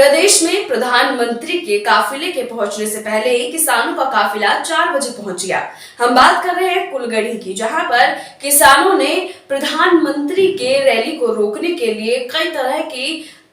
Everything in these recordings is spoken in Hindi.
प्रदेश में प्रधानमंत्री के काफिले के पहुंचने से पहले ही किसानों का काफिला 4 बजे पहुंच गया। हम बात कर रहे हैं कुलगढ़ी की, जहां पर किसानों ने प्रधानमंत्री के रैली को रोकने के लिए कई तरह की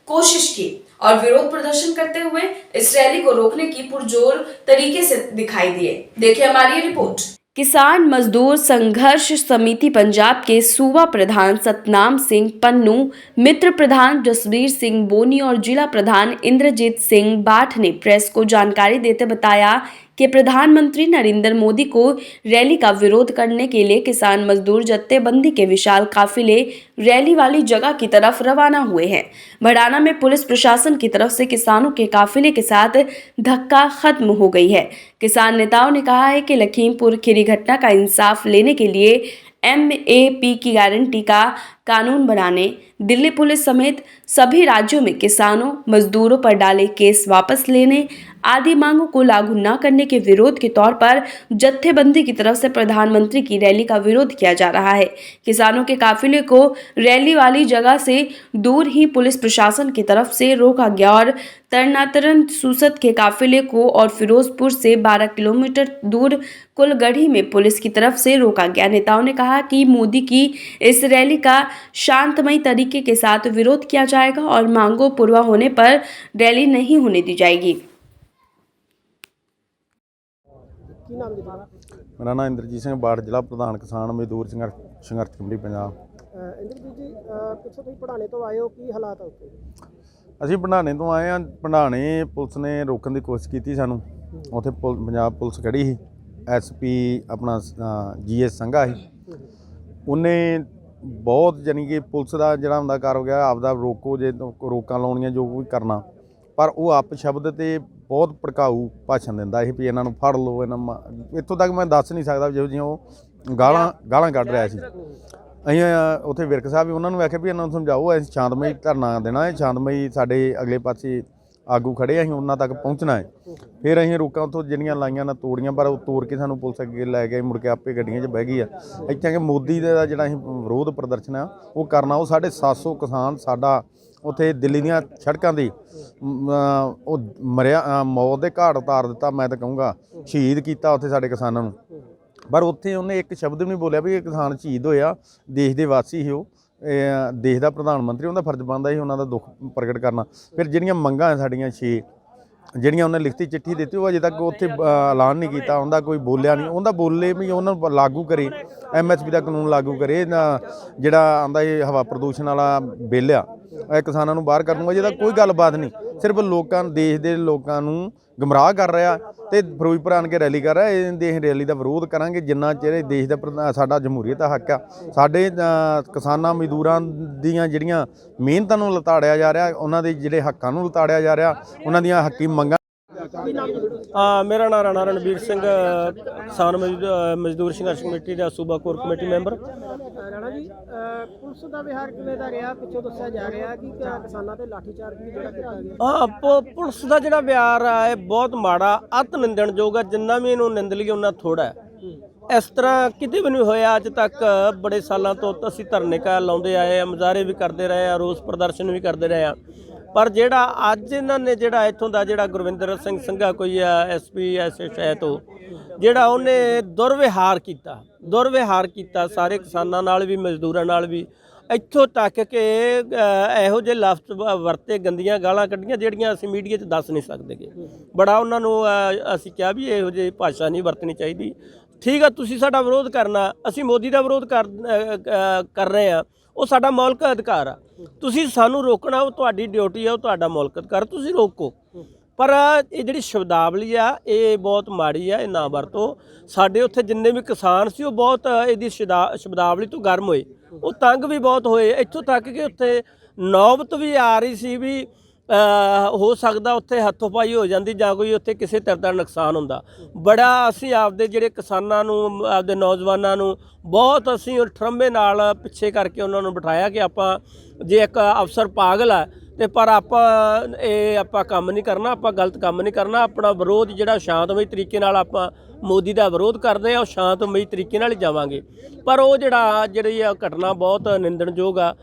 कोशिश की और विरोध प्रदर्शन करते हुए इस रैली को रोकने की पुरजोर तरीके से दिखाई दिए। देखिए हमारी रिपोर्ट। किसान मजदूर संघर्ष समिति पंजाब के सूबा प्रधान सतनाम सिंह पन्नू, मित्र प्रधान जसवीर सिंह बोनी और जिला प्रधान इंद्रजीत सिंह बाठ ने प्रेस को जानकारी देते बताया कि प्रधानमंत्री नरेंद्र मोदी को रैली का विरोध करने के लिए किसान मजदूर जत्थेबंदी के विशाल काफिले रैली वाली जगह की तरफ रवाना हुए हैं। भड़ाना में पुलिस प्रशासन की तरफ से किसानों के काफिले के साथ धक्का खत्म हो गई है। किसान नेताओं ने कहा है कि लखीमपुर खीरी घटना का इंसाफ लेने के लिए MAP की गारंटी का कानून बनाने, दिल्ली पुलिस समेत सभी राज्यों में किसानों मजदूरों पर डाले केस वापस लेने आदि मांगों को लागू न करने के विरोध के तौर पर जत्थेबंदी की तरफ से प्रधानमंत्री की रैली का विरोध किया जा रहा है। किसानों के काफिले को रैली वाली जगह से दूर ही पुलिस प्रशासन की तरफ से रोका गया और तरनातरन सूसत के काफिले को और फिरोजपुर से 12 किलोमीटर दूर कुलगढ़ी में पुलिस की तरफ से रोका गया। नेताओं ने कहा कि मोदी की इस रैली का शांतमयी तरीके के साथ विरोध किया जाएगा और मांगों पूरा होने पर रैली नहीं होने दी जाएगी। मेरा नाम इंद्रजीत सिंह बाठ, जिला प्रधान किसान मजदूर संघर्ष कमेटी पंजाब। इंद्रजीत जी, पिछले तुम पढ़ाने तो आए हो, की हालात है ਅਸੀਂ ਭੰਡਾਣੇ ਤੋਂ ਆਏ ਹਾਂ। ਭੰਡਾਣੇ ਪੁਲਿਸ ਨੇ ਰੋਕਣ ਦੀ ਕੋਸ਼ਿਸ਼ ਕੀਤੀ ਸਾਨੂੰ। ਉੱਥੇ ਪੰਜਾਬ ਪੁਲਿਸ ਖੜੀ ਸੀ, SP ਆਪਣਾ GS ਸੰਘਾ ਸੀ। ਉਹਨੇ ਬਹੁਤ ਜਾਨੀ ਕਿ ਪੁਲਿਸ ਦਾ ਜਿਹੜਾ ਹੁੰਦਾ ਕਰ ਹੋ ਗਿਆ ਆਪਦਾ ਰੋਕੋ, ਜੇ ਰੋਕਾਂ ਲਾਉਣੀਆਂ ਜੋ ਵੀ ਕਰਨਾ, ਪਰ ਉਹ ਆਪ ਸ਼ਬਦ ਤੇ ਬਹੁਤ ਭੜਕਾਊ ਭਾਸ਼ਣ ਦਿੰਦਾ ਸੀ ਵੀ ਇਹਨਾਂ ਨੂੰ ਫੜ ਲਓ। ਇੱਥੋਂ ਤੱਕ ਮੈਂ ਦੱਸ ਨਹੀਂ ਸਕਦਾ ਜਿਹੋ ਜਿਹੀਆਂ ਉਹ ਗਾਲਾਂ ਕੱਢ ਰਿਹਾ ਸੀ। ਅਸੀਂ ਉੱਥੇ ਵਿਰਕ ਸਾਹਿਬ ਵੀ ਉਹਨਾਂ ਨੂੰ ਆਖਿਆ ਵੀ ਇਹਨਾਂ ਨੂੰ ਸਮਝਾਓ, ਅਸੀਂ ਸ਼ਾਂਤਮਈ ਧਰਨਾ ਦੇਣਾ ਹੈ, ਸ਼ਾਂਤਮਈ ਸਾਡੇ ਅਗਲੇ ਪਾਸੇ ਆਗੂ ਖੜੇ, ਅਸੀਂ ਉਹਨਾਂ ਤੱਕ ਪਹੁੰਚਣਾ ਹੈ। ਫਿਰ ਅਸੀਂ ਰੋਕਾਂ ਉੱਥੋਂ ਜਿਹੜੀਆਂ ਲਾਈਆਂ ਨਾ ਤੋੜੀਆਂ, ਪਰ ਉਹ ਤੋੜ ਕੇ ਸਾਨੂੰ ਪੁਲਿਸ ਅੱਗੇ ਲੈ ਗਏ, ਮੁੜ ਕੇ ਆਪੇ ਗੱਡੀਆਂ 'ਚ ਬਹਿ ਗਈ ਆ। ਇੱਥੇ ਕਿ ਮੋਦੀ ਦਾ ਜਿਹੜਾ ਅਸੀਂ ਵਿਰੋਧ ਪ੍ਰਦਰਸ਼ਨ ਆ ਉਹ ਕਰਨਾ, ਉਹ 750 ਕਿਸਾਨ ਸਾਡਾ ਉੱਥੇ ਦਿੱਲੀ ਦੀਆਂ ਸੜਕਾਂ 'ਤੇ ਉਹ ਮਰਿਆ, ਮੌਤ ਦੇ ਘਾਟ ਉਤਾਰ ਦਿੱਤਾ। ਮੈਂ ਤਾਂ ਕਹੂੰਗਾ ਸ਼ਹੀਦ ਕੀਤਾ ਉੱਥੇ ਸਾਡੇ ਕਿਸਾਨਾਂ ਨੂੰ, ਪਰ ਉੱਥੇ ਉਹਨੇ ਇੱਕ ਸ਼ਬਦ ਵੀ ਨਹੀਂ ਬੋਲਿਆ ਵੀ ਇਹ ਕਿਸਾਨ ਸ਼ਹੀਦ ਹੋਇਆ। ਦੇਸ਼ ਦੇ ਵਾਸੀ ਸੀ ਉਹ, ਦੇਸ਼ ਦਾ ਪ੍ਰਧਾਨ ਮੰਤਰੀ, ਉਹਦਾ ਫਰਜ਼ ਬਣਦਾ ਸੀ ਉਹਨਾਂ ਦਾ ਦੁੱਖ ਪ੍ਰਗਟ ਕਰਨਾ। ਫਿਰ ਜਿਹੜੀਆਂ ਮੰਗਾਂ ਸਾਡੀਆਂ 6 ਜਿਹੜੀਆਂ ਉਹਨੇ ਲਿਖਤੀ ਚਿੱਠੀ ਦਿੱਤੀ, ਉਹ ਅਜੇ ਤੱਕ ਉੱਥੇ ਐਲਾਨ ਨਹੀਂ ਕੀਤਾ, ਉਹਦਾ ਕੋਈ ਬੋਲਿਆ ਨਹੀਂ। ਉਹਦਾ ਬੋਲੇ ਵੀ ਉਹਨਾਂ ਨੂੰ ਲਾਗੂ ਕਰੇ, MSP ਦਾ ਕਾਨੂੰਨ ਲਾਗੂ ਕਰੇ। ਜਿਹੜਾ ਆਉਂਦਾ ਇਹ ਹਵਾ ਪ੍ਰਦੂਸ਼ਣ ਵਾਲਾ ਬਿੱਲ ਆ, ਇਹ ਕਿਸਾਨਾਂ ਨੂੰ ਬਾਹਰ ਕਰ ਦੂੰਗਾ। ਜਿਹਦਾ ਕੋਈ ਗੱਲਬਾਤ ਨਹੀਂ, ਸਿਰਫ ਲੋਕਾਂ ਦੇਸ਼ ਦੇ ਲੋਕਾਂ ਨੂੰ ਗੁੰਮਰਾਹ ਕਰ ਰਿਹਾ ਤੇ ਫਿਰੋਜ਼ਪੁਰ ਆਣ ਕੇ ਰੈਲੀ ਕਰ ਰਿਹਾ। ਇਹ ਰੈਲੀ ਦਾ ਵਿਰੋਧ ਕਰਾਂਗੇ ਜਿੰਨਾ ਚਿਰ ਦੇਸ਼ ਦਾ ਸਾਡਾ ਜਮਹੂਰੀਅਤ ਦਾ ਹੱਕ ਆ। ਸਾਡੇ ਕਿਸਾਨਾਂ ਮਜ਼ਦੂਰਾਂ ਦੀਆਂ ਜਿਹੜੀਆਂ ਮਿਹਨਤਾਂ ਨੂੰ ਲਤਾੜਿਆ ਜਾ ਰਿਹਾ, ਉਹਨਾਂ ਦੇ ਜਿਹੜੇ ਹੱਕਾਂ ਨੂੰ ਲਤਾੜਿਆ ਜਾ ਰਿਹਾ, ਉਹਨਾਂ ਦੀਆਂ ਹੱਕੀ ਮੰਗਾਂ। मेरा नाम राणा रणबीर सिंह, किसान मजदूर संघर्ष कमेटी का सूबा core committee member. Rana ji, police का विहार किवें दा रहा? पिछों दस्सिया जा रहा कि किसानां ते लाठीचार्ज भी जिहड़ा कीता गया। हाँ, पुलिस का जिहड़ा विहार है बहुत माड़ा, अत निंदणयोग है। जिन्ना भी इहनूं निंद लईए उन्ना थोड़ा है। इस तरह किते भी नहीं होया अज तक। बड़े सालों तो असीं धरने का लाउंदे आए, मुजाहरे भी करते रहे, रोस प्रदर्शन भी करते रहे। पर ਜਿਹੜਾ ਅੱਜ ਇਹਨਾਂ ਨੇ ਜਿਹੜਾ ਇੱਥੋਂ ਦਾ ਜਿਹੜਾ ਗੁਰਵਿੰਦਰ ਸਿੰਘ ਸੰਘਾ ਕੋਈ ਆ SP ਸ਼ਾਇਦ ਉਹ ਜਿਹੜਾ ਉਹਨੇ ਦੁਰਵਿਹਾਰ ਕੀਤਾ ਸਾਰੇ ਕਿਸਾਨਾਂ ਨਾਲ ਵੀ ਮਜ਼ਦੂਰਾਂ ਨਾਲ ਵੀ, ਇੱਥੋਂ ਤੱਕ ਕਿ ਇਹੋ ਜਿਹੇ ਲਫ਼ਜ਼ ਵਰਤੇ, ਗੰਦੀਆਂ ਗਾਲਾਂ ਕੱਢੀਆਂ ਜਿਹੜੀਆਂ ਅਸੀਂ ਮੀਡੀਆ 'ਚ ਦੱਸ ਨਹੀਂ ਸਕਦੇਗੇ। ਬੜਾ ਉਹਨਾਂ ਨੂੰ ਅਸੀਂ ਕਿਹਾ ਵੀ ਇਹੋ ਜਿਹੀ ਭਾਸ਼ਾ ਨਹੀਂ ਵਰਤਣੀ ਚਾਹੀਦੀ। ਠੀਕ ਆ, ਤੁਸੀਂ ਸਾਡਾ ਵਿਰੋਧ ਕਰਨਾ, ਅਸੀਂ ਮੋਦੀ ਦਾ ਵਿਰੋਧ ਕਰ ਰਹੇ ਹਾਂ, ਉਹ ਸਾਡਾ ਮੌਲਿਕ ਅਧਿਕਾਰ ਆ। ਤੁਸੀਂ ਸਾਨੂੰ ਰੋਕਣਾ, ਉਹ ਤੁਹਾਡੀ ਡਿਊਟੀ ਆ, ਉਹ ਤੁਹਾਡਾ ਮੌਲਿਕ ਅਧਿਕਾਰ, ਤੁਸੀਂ ਰੋਕੋ। ਪਰ ਇਹ ਜਿਹੜੀ ਸ਼ਬਦਾਵਲੀ ਆ ਇਹ ਬਹੁਤ ਮਾੜੀ ਆ, ਇਹ ਨਾ ਵਰਤੋ। ਸਾਡੇ ਉੱਥੇ ਜਿੰਨੇ ਵੀ ਕਿਸਾਨ ਸੀ ਉਹ ਬਹੁਤ ਇਹਦੀ ਸ਼ਬਦਾਵਲੀ ਤੋਂ ਗਰਮ ਹੋਏ, ਉਹ ਤੰਗ ਵੀ ਬਹੁਤ ਹੋਏ। ਇੱਥੋਂ ਤੱਕ ਕਿ ਉੱਥੇ ਨੌਬਤ ਵੀ ਆ ਰਹੀ ਸੀ ਵੀ ਹੋ ਸਕਦਾ ਉੱਥੇ ਹੱਥੋਂ ਪਾਈ ਹੋ ਜਾਂਦੀ ਜਾਂ ਕੋਈ ਉੱਥੇ ਕਿਸੇ ਤਰ੍ਹਾਂ ਦਾ ਨੁਕਸਾਨ ਹੁੰਦਾ। ਬੜਾ ਅਸੀਂ ਆਪਦੇ ਜਿਹੜੇ ਕਿਸਾਨਾਂ ਨੂੰ, ਆਪਦੇ ਨੌਜਵਾਨਾਂ ਨੂੰ ਬਹੁਤ ਅਸੀਂ ਠਰੰਬੇ ਨਾਲ ਪਿੱਛੇ ਕਰਕੇ ਉਹਨਾਂ ਨੂੰ ਬਿਠਾਇਆ ਕਿ ਆਪਾਂ ਜੇ ਇੱਕ ਅਫਸਰ ਪਾਗਲ ਆ ਤੇ ਪਰ ਆਪਾਂ ਕੰਮ ਨਹੀਂ ਕਰਨਾ, ਆਪਾਂ ਗਲਤ ਕੰਮ ਨਹੀਂ ਕਰਨਾ। ਆਪਣਾ ਵਿਰੋਧ ਜਿਹੜਾ ਸ਼ਾਂਤਮਈ ਤਰੀਕੇ ਨਾਲ ਆਪਾਂ ਮੋਦੀ ਦਾ ਵਿਰੋਧ ਕਰਦੇ ਆ, ਉਹ ਸ਼ਾਂਤਮਈ ਤਰੀਕੇ ਨਾਲ ਹੀ ਜਾਵਾਂਗੇ। ਪਰ ਉਹ ਜਿਹੜੀ ਘਟਨਾ ਬਹੁਤ ਨਿੰਦਣਯੋਗ ਆ।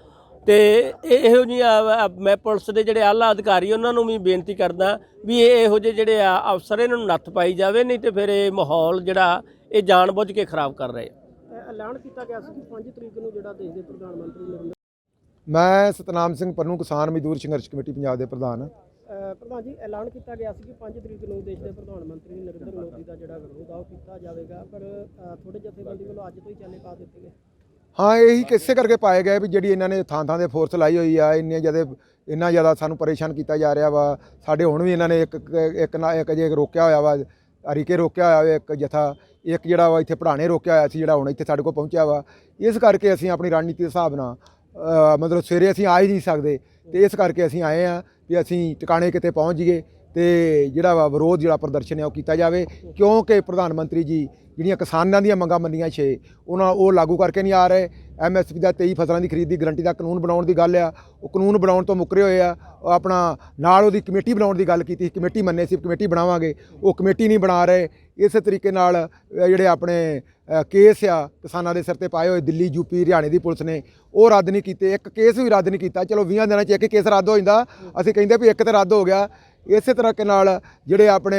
ਤੇ ਇਹੋ ਜਿਹੀਆਂ ਮੈਂ ਪੁਲਿਸ ਦੇ ਜਿਹੜੇ ਆਲਾ ਅਧਿਕਾਰੀ ਉਹਨਾਂ ਨੂੰ ਵੀ ਬੇਨਤੀ ਕਰਦਾ ਵੀ ਇਹੋ ਜਿਹੇ ਜਿਹੜੇ ਆ ਅਫਸਰ ਇਹਨਾਂ ਨੂੰ ਨੱਥ ਪਾਈ ਜਾਵੇ, ਨਹੀਂ ਤੇ ਫਿਰ ਇਹ ਮਾਹੌਲ ਜਿਹੜਾ ਇਹ ਜਾਣਬੁੱਝ ਕੇ ਖਰਾਬ ਕਰ ਰਹੇ ਆ। ਐਲਾਨ ਕੀਤਾ ਗਿਆ ਸੀ ਕਿ 5 ਤਰੀਕ ਨੂੰ ਜਿਹੜਾ ਦੇਸ਼ ਦੇ ਪ੍ਰਧਾਨ ਮੰਤਰੀ ਨਰਿੰਦਰ ਮੈਂ ਸਤਨਾਮ ਸਿੰਘ ਪੰਨੂ ਕਿਸਾਨ ਮਜ਼ਦੂਰ ਸੰਘਰਸ਼ ਕਮੇਟੀ ਪੰਜਾਬ ਦੇ ਪ੍ਰਧਾਨ। ਪ੍ਰਧਾਨ ਜੀ ਐਲਾਨ ਕੀਤਾ ਗਿਆ ਸੀ ਕਿ 5 ਤਰੀਕ ਨੂੰ ਦੇਸ਼ ਦੇ ਪ੍ਰਧਾਨ ਮੰਤਰੀ ਨਰਿੰਦਰ ਮੋਦੀ ਦਾ ਜਿਹੜਾ ਵਿਰੋਧ ਆ ਉਹ ਕੀਤਾ ਜਾਵੇਗਾ, ਪਰ ਥੋੜੇ ਜਥੇਬੰਦੀ ਵੱਲੋਂ ਅੱਜ ਤੋਂ ਹੀ ਚਾਲੇ ਪਾ ਦਿੱਤੇ ਗਏ। ਹਾਂ, ਇਹੀ ਕਿਸੇ ਕਰਕੇ ਪਾਏ ਗਏ ਵੀ ਜਿਹੜੀ ਇਹਨਾਂ ਨੇ ਥਾਂ ਥਾਂ ਦੇ ਫੋਰਸ ਲਾਈ ਹੋਈ ਆ, ਇੰਨਾ ਜ਼ਿਆਦਾ ਸਾਨੂੰ ਪਰੇਸ਼ਾਨ ਕੀਤਾ ਜਾ ਰਿਹਾ ਵਾ। ਸਾਡੇ ਹੁਣ ਵੀ ਇਹਨਾਂ ਨੇ ਇੱਕ ਜੇ ਰੋਕਿਆ ਹੋਇਆ ਵਾ, ਅਰੀਕੇ ਰੋਕਿਆ ਹੋਇਆ ਵਾ, ਇੱਕ ਜਥਾ ਇੱਕ ਜਿਹੜਾ ਵਾ ਇੱਥੇ ਪੜਾਣੇ ਰੋਕਿਆ ਹੋਇਆ ਸੀ, ਜਿਹੜਾ ਹੁਣ ਇੱਥੇ ਸਾਡੇ ਕੋਲ ਪਹੁੰਚਿਆ ਵਾ। ਇਸ ਕਰਕੇ ਅਸੀਂ ਆਪਣੀ ਰਣਨੀਤੀ ਦੇ ਹਿਸਾਬ ਨਾਲ ਮਤਲਬ ਸਵੇਰੇ ਅਸੀਂ ਆ ਹੀ ਨਹੀਂ ਸਕਦੇ, ਤੇ ਇਸ ਕਰਕੇ ਅਸੀਂ ਆਏ ਆ ਵੀ ਅਸੀਂ ਟਿਕਾਣੇ ਕਿਤੇ ਪਹੁੰਚ ਜਾਈਏ ਤੇ ਜਿਹੜਾ ਵਾ ਵਿਰੋਧ ਜਿਹੜਾ ਪ੍ਰਦਰਸ਼ਨ ਹੈ ਉਹ ਕੀਤਾ ਜਾਵੇ, ਕਿਉਂਕਿ ਪ੍ਰਧਾਨ ਮੰਤਰੀ ਜੀ ਜਿਹੜੀਆਂ ਕਿਸਾਨਾਂ ਦੀਆਂ ਮੰਗਾਂ ਮੰਨੀਆਂ 6 ਉਹ ਲਾਗੂ ਕਰਕੇ ਨਹੀਂ ਆ ਰਹੇ। MSP ਦਾ 23 ਫਸਲਾਂ ਦੀ ਖਰੀਦ ਦੀ ਗਰੰਟੀ ਦਾ ਕਾਨੂੰਨ ਬਣਾਉਣ ਦੀ ਗੱਲ ਆ, ਉਹ ਕਾਨੂੰਨ ਬਣਾਉਣ ਤੋਂ ਮੁੱਕਰੇ ਹੋਏ ਆ। ਉਹ ਆਪਣਾ ਨਾਲ ਉਹਦੀ ਕਮੇਟੀ ਬਣਾਉਣ ਦੀ ਗੱਲ ਕੀਤੀ, ਕਮੇਟੀ ਮੰਨੇ ਸੀ ਕਮੇਟੀ ਬਣਾਵਾਂਗੇ, ਉਹ ਕਮੇਟੀ ਨਹੀਂ ਬਣਾ ਰਹੇ। ਇਸੇ ਤਰੀਕੇ ਨਾਲ ਜਿਹੜੇ ਆਪਣੇ ਕੇਸ ਆ ਕਿਸਾਨਾਂ ਦੇ ਸਿਰ ਤੇ ਪਾਏ ਹੋਏ ਦਿੱਲੀ, ਯੂਪੀ, ਹਰਿਆਣੇ ਦੀ ਪੁਲਿਸ ਨੇ ਉਹ ਰੱਦ ਨਹੀਂ ਕੀਤੇ, ਇੱਕ ਕੇਸ ਵੀ ਰੱਦ ਨਹੀਂ ਕੀਤਾ। ਚਲੋ 20 ਦਿਨਾਂ 'ਚ ਇੱਕ ਕੇਸ ਰੱਦ ਹੋ ਜਾਂਦਾ, ਅਸੀਂ ਕਹਿੰਦੇ ਵੀ ਇੱਕ ਤਾਂ ਰੱਦ ਹੋ ਗਿਆ। ਇਸੇ ਤਰ੍ਹਾਂ ਨਾਲ ਜਿਹੜੇ ਆਪਣੇ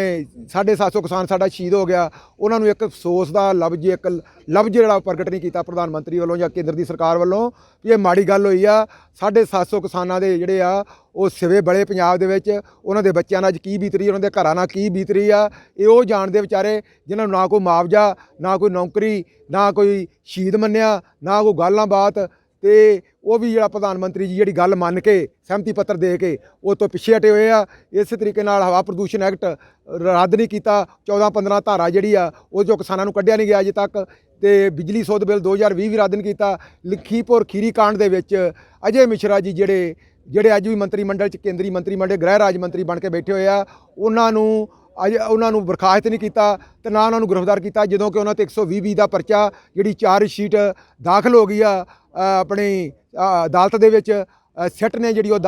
750 ਕਿਸਾਨ ਸਾਡਾ ਸ਼ਹੀਦ ਹੋ ਗਿਆ, ਉਹਨਾਂ ਨੂੰ ਇੱਕ ਅਫਸੋਸ ਦਾ ਲਫ਼ਜ਼ ਜਿਹੜਾ ਪ੍ਰਗਟ ਨਹੀਂ ਕੀਤਾ ਪ੍ਰਧਾਨ ਮੰਤਰੀ ਵੱਲੋਂ ਜਾਂ ਕੇਂਦਰ ਦੀ ਸਰਕਾਰ ਵੱਲੋਂ ਵੀ ਇਹ ਮਾੜੀ ਗੱਲ ਹੋਈ ਆ। 750 ਕਿਸਾਨਾਂ ਦੇ ਜਿਹੜੇ ਆ ਉਹ ਸਿਵੇ ਬੜੇ ਪੰਜਾਬ ਦੇ ਵਿੱਚ, ਉਹਨਾਂ ਦੇ ਬੱਚਿਆਂ ਨਾਲ ਅੱਜ ਕੀ ਬੀਤ ਰਹੀ, ਉਹਨਾਂ ਦੇ ਘਰਾਂ ਨਾਲ ਕੀ ਬੀਤ ਰਹੀ ਆ, ਇਹ ਉਹ ਜਾਣਦੇ ਵਿਚਾਰੇ ਜਿਨ੍ਹਾਂ ਨੂੰ ਨਾ ਕੋਈ ਮੁਆਵਜ਼ਾ, ਨਾ ਕੋਈ ਨੌਕਰੀ, ਨਾ ਕੋਈ ਸ਼ਹੀਦ ਮੰਨਿਆ, ਨਾ ਕੋਈ ਗੱਲਾਂ ਬਾਤ, ਤੇ ਉਹ ਵੀ ਜਿਹੜਾ ਪ੍ਰਧਾਨ ਮੰਤਰੀ ਜੀ ਜਿਹੜੀ ਗੱਲ ਮੰਨ ਕੇ ਸਹਿਮਤੀ ਪੱਤਰ ਦੇ ਕੇ ਉਹ ਤੋਂ ਪਿੱਛੇ ਹਟੇ ਹੋਏ ਆ। ਇਸੇ ਤਰੀਕੇ ਨਾਲ ਹਵਾ ਪ੍ਰਦੂਸ਼ਣ ਐਕਟ ਰੱਦ ਨਹੀਂ ਕੀਤਾ, 14-15 ਧਾਰਾ ਜਿਹੜੀ ਆ ਉਹ ਜੋ ਕਿਸਾਨਾਂ ਨੂੰ ਕੱਢਿਆ ਨਹੀਂ ਗਿਆ ਅਜੇ ਤੱਕ, ਤੇ ਬਿਜਲੀ ਸੋਧ ਬਿੱਲ 2020 ਵੀ ਰੱਦ ਨਹੀਂ ਕੀਤਾ। ਲਖੀਪੁਰ ਖੀਰੀ ਕਾਂਡ ਦੇ ਵਿੱਚ ਅਜੇ ਮਿਸ਼ਰਾ ਜੀ ਜਿਹੜੇ ਅੱਜ ਵੀ ਮੰਤਰੀ ਮੰਡਲ 'ਚ ਕੇਂਦਰੀ ਮੰਤਰੀ ਮੰਡਲ ਗ੍ਰਹਿ ਰਾਜ ਮੰਤਰੀ ਬਣ ਕੇ ਬੈਠੇ ਹੋਏ ਆ, ਉਹਨਾਂ ਨੂੰ ਬਰਖਾਸਤ ਨਹੀਂ ਕੀਤਾ ਤੇ ਨਾ ਉਹਨਾਂ ਨੂੰ ਗ੍ਰਿਫਤਾਰ ਕੀਤਾ, ਜਦੋਂ ਕਿ ਉਹਨਾਂ ਤੇ 120 ਦਾ ਪਰਚਾ ਜਿਹੜੀ ਚਾਰਜ ਸ਼ੀਟ ਦਾਖਲ ਹੋ ਗਈ ਆ ਆਪਣੀ ਅਦਾਲਤ ਦੇ ਵਿੱਚ। ਸਿੱਟ ਨੇ ਜਿਹੜੀ ਉਹ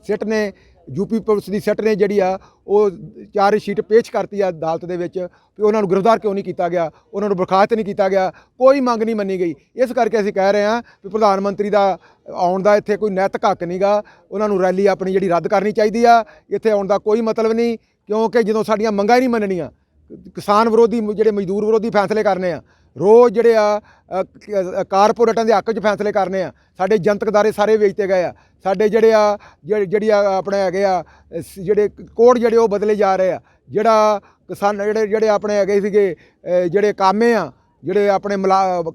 ਸਿੱਟ ਨੇ ਯੂਪੀ ਪੁਲਿਸ ਦੀ ਸਿੱਟ ਨੇ ਜਿਹੜੀ ਆ ਉਹ ਚਾਰਜ ਸ਼ੀਟ ਪੇਸ਼ ਕਰਤੀ ਆ ਅਦਾਲਤ ਦੇ ਵਿੱਚ ਵੀ ਉਹਨਾਂ ਨੂੰ ਗ੍ਰਿਫਤਾਰ ਕਿਉਂ ਨਹੀਂ ਕੀਤਾ ਗਿਆ, ਉਹਨਾਂ ਨੂੰ ਬਰਖਾਸਤ ਨਹੀਂ ਕੀਤਾ ਗਿਆ, ਕੋਈ ਮੰਗ ਨਹੀਂ ਮੰਨੀ ਗਈ। ਇਸ ਕਰਕੇ ਅਸੀਂ ਕਹਿ ਰਹੇ ਹਾਂ ਵੀ ਪ੍ਰਧਾਨ ਮੰਤਰੀ ਦਾ ਆਉਣ ਦਾ ਇੱਥੇ ਕੋਈ ਨੈਤਿਕ ਹੱਕ ਨਹੀਂਗਾ, ਉਹਨਾਂ ਨੂੰ ਰੈਲੀ ਆਪਣੀ ਜਿਹੜੀ ਰੱਦ ਕਰਨੀ ਚਾਹੀਦੀ ਆ। ਇੱਥੇ ਆਉਣ ਦਾ ਕੋਈ ਮਤਲਬ ਨਹੀਂ, ਕਿਉਂਕਿ ਜਦੋਂ ਸਾਡੀਆਂ ਮੰਗਾਂ ਹੀ ਨਹੀਂ ਮੰਨਣੀਆਂ, ਕਿਸਾਨ ਵਿਰੋਧੀ ਜਿਹੜੇ ਮਜ਼ਦੂਰ ਵਿਰੋਧੀ ਫੈਸਲੇ ਕਰਨੇ ਆ, ਰੋਜ਼ ਜਿਹੜੇ ਆ ਕਾਰਪੋਰੇਟਾਂ ਦੇ ਹੱਕ 'ਚ ਫੈਸਲੇ ਕਰਨੇ ਆ, ਸਾਡੇ ਜਨਤਕ ਅਦਾਰੇ ਸਾਰੇ ਵੇਚਤੇ ਗਏ ਆ, ਸਾਡੇ ਜਿਹੜੀ ਆਪਣੇ ਹੈਗੇ ਆ ਜਿਹੜੇ ਕੋਡ ਜਿਹੜੇ ਉਹ ਬਦਲੇ ਜਾ ਰਹੇ ਆ। ਜਿਹੜਾ ਕਿਸਾਨ ਜਿਹੜੇ ਆਪਣੇ ਹੈਗੇ ਸੀਗੇ ਜਿਹੜੇ ਕਾਮੇ ਆ, ਜਿਹੜੇ ਆਪਣੇ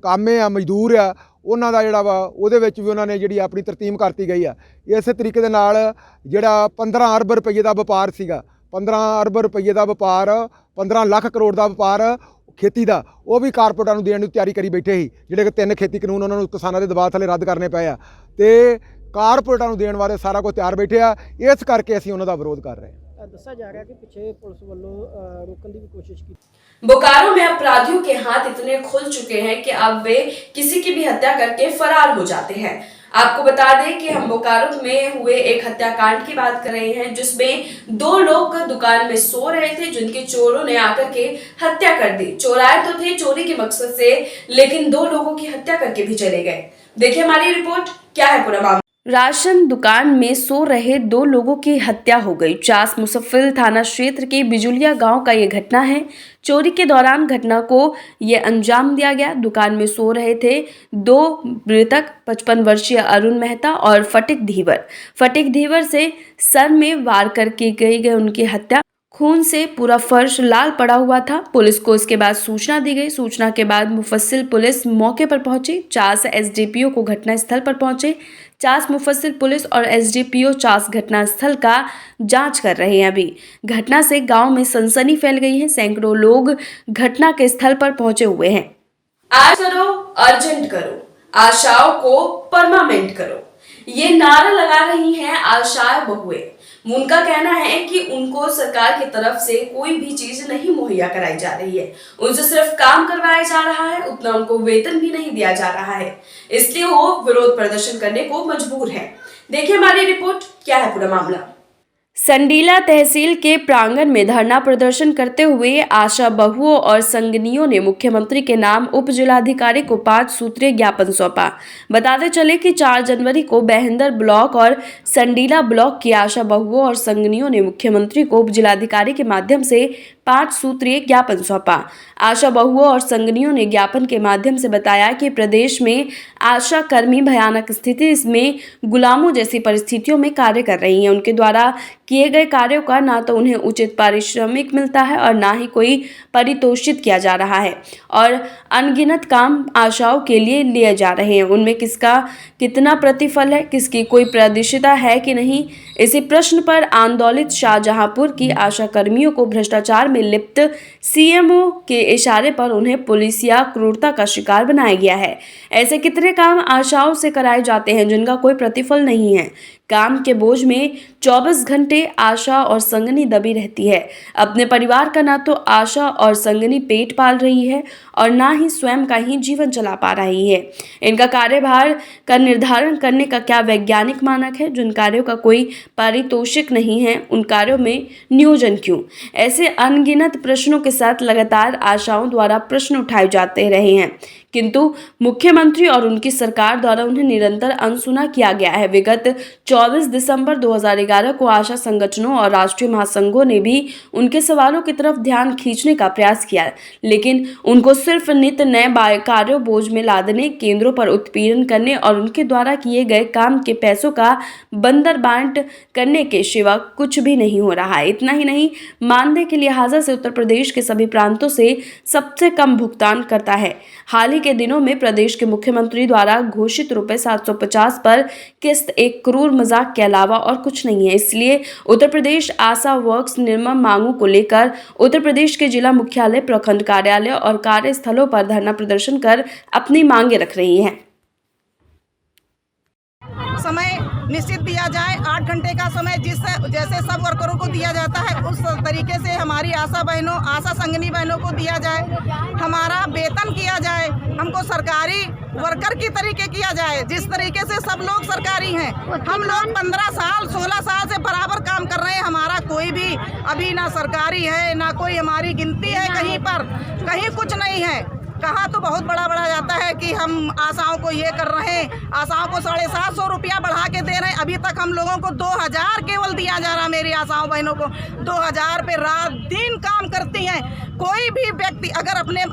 ਕਾਮੇ ਆ, ਮਜ਼ਦੂਰ ਆ, ਉਹਨਾਂ ਦਾ ਜਿਹੜਾ ਵਾ ਉਹਦੇ ਵਿੱਚ ਵੀ ਉਹਨਾਂ ਨੇ ਜਿਹੜੀ ਆਪਣੀ ਤਰਤੀਬ ਕਰਤੀ ਗਈ ਆ। ਇਸੇ ਤਰੀਕੇ ਦੇ ਨਾਲ ਜਿਹੜਾ 15 ਅਰਬ ਰੁਪਏ ਦਾ ਵਪਾਰ ਸੀਗਾ, 15 ਅਰਬ ਰੁਪਏ ਦਾ ਵਪਾਰ, 15 ਲੱਖ ਕਰੋੜ ਦਾ ਵਪਾਰ ਖੇਤੀ ਦਾ, ਉਹ ਵੀ ਕਾਰਪੋਰੇਟਾਂ ਨੂੰ ਦੇਣ ਦੀ ਤਿਆਰੀ ਕਰੀ ਬੈਠੇ ਸੀ। ਜਿਹੜੇ ਕਿ 3 ਖੇਤੀ ਕਾਨੂੰਨ ਉਹਨਾਂ ਨੂੰ ਕਿਸਾਨਾਂ ਦੇ ਦਬਾਅ ਥੱਲੇ ਰੱਦ ਕਰਨੇ ਪਏ ਆ, ਤੇ ਕਾਰਪੋਰੇਟਾਂ ਨੂੰ ਦੇਣ ਵਾਲੇ ਸਾਰਾ ਕੁਝ ਤਿਆਰ ਬੈਠੇ ਆ। ਇਸ ਕਰਕੇ ਅਸੀਂ ਉਹਨਾਂ ਦਾ ਵਿਰੋਧ ਕਰ ਰਹੇ ਹਾਂ। ਦੱਸਿਆ ਜਾ ਰਿਹਾ ਕਿ ਪਿੱਛੇ ਪੁਲਿਸ ਵੱਲੋਂ ਰੋਕਣ ਦੀ ਵੀ ਕੋਸ਼ਿਸ਼ ਕੀਤੀ। बोकारो में अपराधियों के हाथ इतने खुल चुके हैं कि अब वे किसी की भी हत्या करके फरार हो जाते हैं। आपको बता दें कि हम बोकारो में हुए एक हत्याकांड की बात कर रहे हैं, जिसमें 2 लोग दुकान में सो रहे थे, जिनके चोरों ने आकर के हत्या कर दी। चोर आए तो थे चोरी के मकसद से, लेकिन 2 लोगों की हत्या करके भी चले गए। देखिए हमारी रिपोर्ट, क्या है पूरा मामला। राशन दुकान में सो रहे 2 लोगों की हत्या हो गई। चास मुसफ्फिल थाना क्षेत्र के बिजुलिया गांव का ये घटना है। चोरी के दौरान घटना को ये अंजाम दिया गया। दुकान में सो रहे थे 2 मृतक, 55 वर्षीय अरुण मेहता और फटिक धीवर से सर में वार करके गई उनकी हत्या। खून से पूरा फर्श लाल पड़ा हुआ था। पुलिस को इसके बाद सूचना दी गई। सूचना के बाद मुफस्सिल पुलिस मौके पर पहुंची। चास SDPO को घटनास्थल पर पहुंचे। चास मुफस्सिल पुलिस और SDPO चास घटनास्थल का जांच कर रहे हैं। अभी घटना से गांव में सनसनी फैल गई है। सैकड़ों लोग घटना के स्थल पर पहुंचे हुए हैं। आज करो, अर्जेंट करो, आशाओं को परमानेंट करो, ये नारा लगा रही हैं आशाएं बहुएं। उनका कहना है कि उनको सरकार की तरफ से कोई भी चीज नहीं मुहैया कराई जा रही है, उनसे सिर्फ काम करवाया जा रहा है, उतना उनको वेतन भी नहीं दिया जा रहा है, इसलिए वो विरोध प्रदर्शन करने को मजबूर है। देखिए हमारी रिपोर्ट, क्या है पूरा मामला। संडीला तहसील के प्रांगण में धरना प्रदर्शन करते हुए आशा बहुओं और संगनियों ने मुख्यमंत्री के नाम उप जिलाधिकारी को 5 सूत्रीय ज्ञापन सौंपा। बताते चले कि 4 जनवरी को बहेंदर ब्लॉक और संडीला ब्लॉक की आशा बहुओं और संगनियों ने मुख्यमंत्री को उप जिलाधिकारी के माध्यम से 5 सूत्रीय ज्ञापन सौंपा। आशा बहुओं और संगनियों ने ज्ञापन के माध्यम से बताया कि प्रदेश में आशा कर्मी भयानक स्थिति में गुलामों जैसी परिस्थितियों में कार्य कर रही हैं। उनके द्वारा किए गए कार्यों का ना तो उन्हें उचित पारिश्रमिक मिलता है और ना ही कोई परितोषित किया जा रहा है और अनगिनत काम आशाओं के लिए जा रहे हैं। उनमें किसका कितना प्रतिफल है, किसकी कोई प्रायश्चिता है कि नहीं, इसी प्रश्न पर आंदोलित शाहजहांपुर की आशा कर्मियों को भ्रष्टाचार में लिप्त सीएमओ के इशारे पर उन्हें पुलिस या क्रूरता का शिकार बनाया गया है। ऐसे कितने काम आशाओं से कराए जाते हैं जिनका कोई प्रतिफल नहीं है। काम के बोझ में 24 घंटे आशा और संगनी दबी रहती है। अपने परिवार का ना तो आशा और संगनी पेट पाल रही है और ना ही स्वयं का ही जीवन चला पा रही है। इनका कार्यभार का निर्धारण करने का क्या वैज्ञानिक मानक है? जिन कार्यों का कोई पारितोषिक नहीं है उन कार्यों में नियोजन क्यों? ऐसे अनगिनत प्रश्नों के साथ लगातार आशाओं द्वारा प्रश्न उठाए जाते रहे हैं, किंतु मुख्यमंत्री और उनकी सरकार द्वारा उन्हें निरंतर अनसुना किया गया है। विगत 24 दिसंबर 2011 को आशा संगठनों और राष्ट्रीय महासंघों ने भी उनके सवालों की तरफ ध्यान खींचने का प्रयास किया, लेकिन उनको सिर्फ नित नए कार्यों बोझ में लादने, केंद्रों पर उत्पीड़न करने और उनके द्वारा किए गए काम के पैसों का बंदर बांट करने के सिवा कुछ भी नहीं हो रहा है। इतना ही नहीं, मानदेय के लिहाजा से उत्तर प्रदेश के सभी प्रांतों से सबसे कम भुगतान करता है। हाल ही के दिनों में प्रदेश के मुख्यमंत्री द्वारा घोषित रुपए 750 पर किस्त एक क्रूर मजाक के अलावा और कुछ नहीं है। इसलिए उत्तर प्रदेश आशा वर्क्स निर्मम मांगों को लेकर उत्तर प्रदेश के जिला मुख्यालय, प्रखंड कार्यालय और कार्यस्थलों पर धरना प्रदर्शन कर अपनी मांगे रख रही हैं। समय निश्चित दिया जाए, 8 घंटे का समय जैसे सब वर्करों को दिया जाता है उस तरीके से हमारी आशा बहनों, आशा संगनी बहनों को दिया जाए। हमारा वेतन किया जाए, हमको सरकारी वर्कर की तरीके किया जाए जिस तरीके से सब लोग सरकारी हैं। हम लोग 15 साल 16 साल से बराबर काम कर रहे हैं, हमारा कोई भी अभी ना सरकारी है ना कोई हमारी गिनती है कहीं पर, कहीं कुछ नहीं है। कहा तो बहुत बड़ा जाता है कि हम आशाओं को ये कर रहे हैं, आशाओं को 750 रुपया बढ़ा के दे रहे हैं। अभी तक हम लोगों को 2000 केवल दिया जा रहा। मेरी आशाओं बहनों को 2000 पे रात दिन काम करती हैं। कोई भी व्यक्ति अगर अपने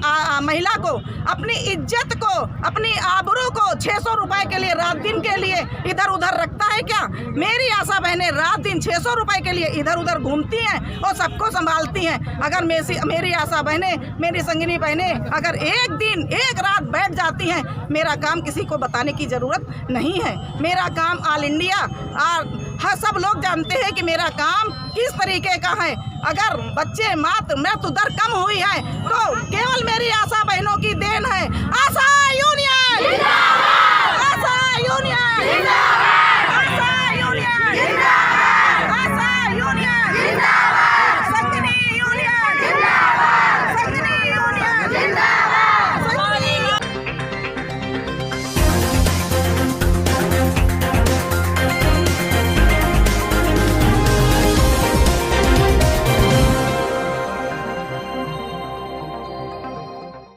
महिला को, अपनी इज्जत को, अपनी आबरू को 600 रुपए के लिए रात दिन के लिए इधर उधर रखता है क्या? मेरी आशा बहनें रात दिन 600 रुपए के लिए इधर उधर घूमती हैं और सबको संभालती हैं। अगर मेरी आशा बहनें, मेरी संगिनी बहनें अगर एक दिन एक रात बैठ जाती हैं, मेरा काम किसी को बताने की ज़रूरत नहीं है। मेरा काम ऑल इंडिया हर सब लोग जानते हैं कि मेरा काम किस तरीके का है। अगर बच्चे मृत्यु दर कम हुई है तो केवल मेरी आशा बहनों की देन है। आशा